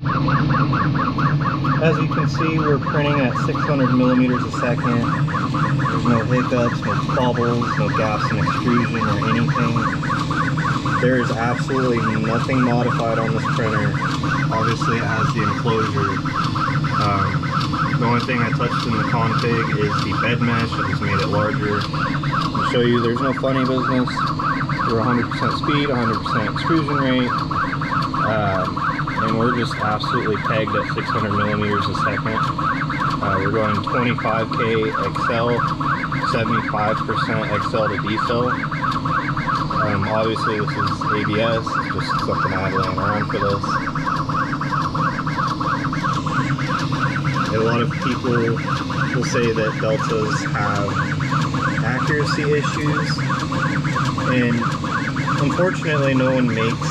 As you can see, we're printing at 600 millimeters a second. There's no hiccups, no bubbles, no gaps in extrusion or anything. There is absolutely nothing modified on this printer. Obviously it has the enclosure. The only thing I touched in the config is the bed mesh. I just made it larger. I'll show you there's no funny business. We're 100% speed, 100% extrusion rate. And we're just absolutely pegged at 600 millimeters a second. We're going 25K XL, 75% XL to decel. Obviously this is ABS, it's just something I had laying around for this. A lot of people will say that Deltas have accuracy issues, and unfortunately no one makes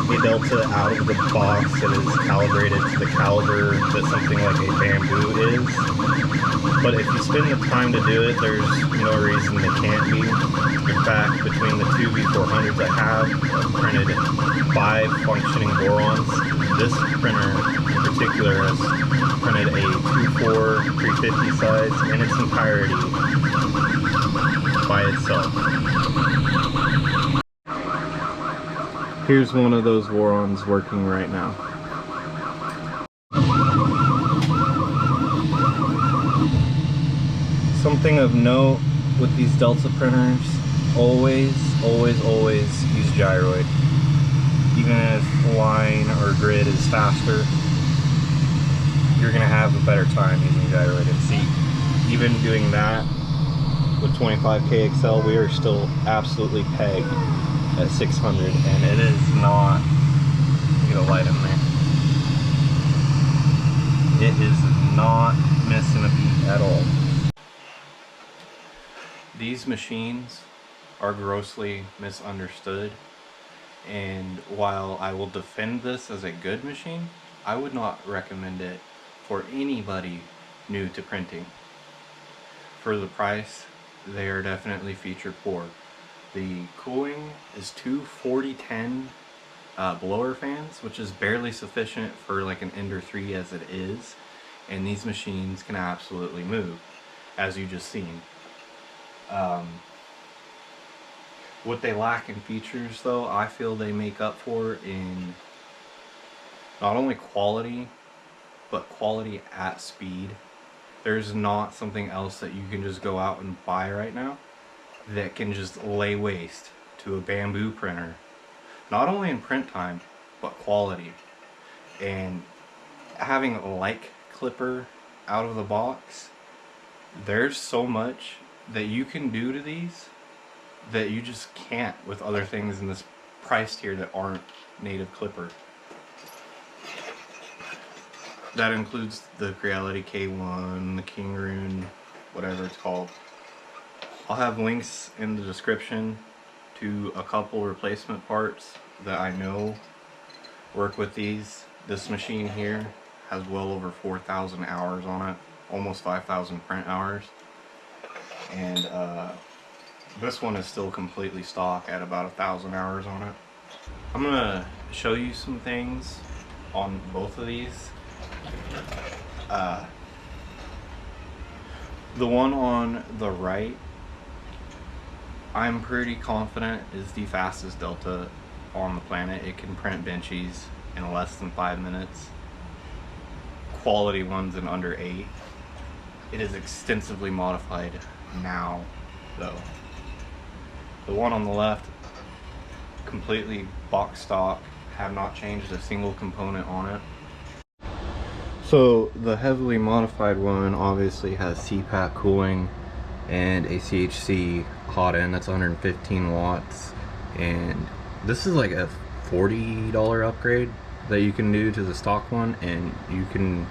a Delta out of the box that is calibrated to the caliber that something like a bamboo is. But if you spend the time to do it, there's no reason they can't be. In fact, between the two V400s I have, I've printed 5 functioning borons. This printer in particular has printed a 2.4 350 size in its entirety by itself. Here's one of those borons working right now. Something of note with these Delta printers, always use gyroid. Even if line or grid is faster, you're gonna have a better time using gyroid. And see, even doing that with 25K XL, we are still absolutely pegged at 600, and it is not, get a light in there, it is not missing a beat at all. These machines are grossly misunderstood, and while I will defend this as a good machine, I would not recommend it for anybody new to printing. For the price, they are definitely feature poor. The cooling is two 4010 blower fans, which is barely sufficient for like an Ender 3 as it is, and these machines can absolutely move, as you just seen. What they lack in features though, I feel they make up for in not only quality, but quality at speed. There's not something else that you can just go out and buy right now that can just lay waste to a bamboo printer, not only in print time, but quality. And having a like clipper out of the box, there's so much that you can do to these that you just can't with other things in this price tier that aren't native clipper. That includes the Creality K1, the King Rune, whatever it's called. I'll have links in the description to a couple replacement parts that I know work with these. This machine here has well over 4,000 hours on it, almost 5,000 print hours. And this one is still completely stock at about 1,000 hours on it. I'm gonna show you some things on both of these. The one on the right, I'm pretty confident is the fastest Delta on the planet. It can print benchies in less than 5 minutes. Quality ones in under 8. It is extensively modified now though. The one on the left, completely box stock, have not changed a single component on it. So the heavily modified one obviously has CPAP cooling and a CHC hot end that's 115 watts, and this is like a $40 upgrade that you can do to the stock one, and you can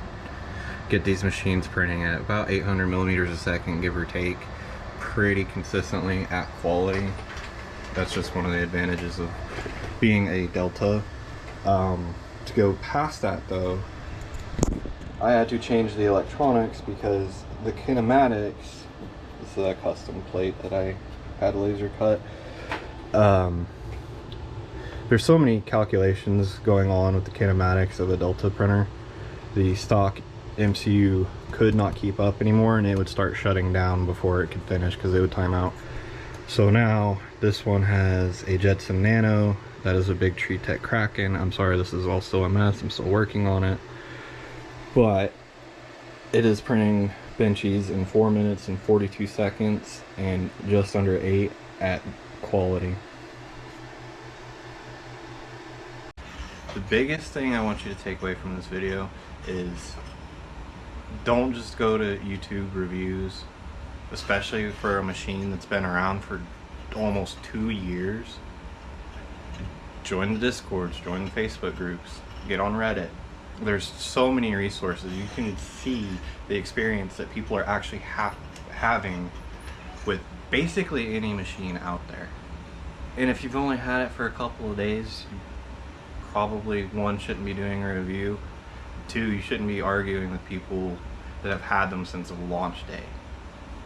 get these machines printing at about 800 millimeters a second, give or take, pretty consistently at quality. That's just one of the advantages of being a Delta. To go past that though, I had to change the electronics because the kinematics, this is a custom plate that I had laser cut. The there's so many calculations going on with the kinematics of the Delta printer. The stock MCU could not keep up anymore, and it would start shutting down before it could finish because it would time out. So now this one has a Jetson Nano. That is a big TreeTech Kraken. I'm sorry, this is all still a mess. I'm still working on it. But it is printing benchies in 4 minutes and 42 seconds and just under 8 at quality. The biggest thing I want you to take away from this video is don't just go to YouTube reviews, especially for a machine that's been around for almost 2 years. Join the Discords, join the Facebook groups, get on Reddit. There's so many resources. You can see the experience that people are actually having with basically any machine out there. And if you've only had it for a couple of days, you probably, one, shouldn't be doing a review. 2, you shouldn't be arguing with people that have had them since the launch day.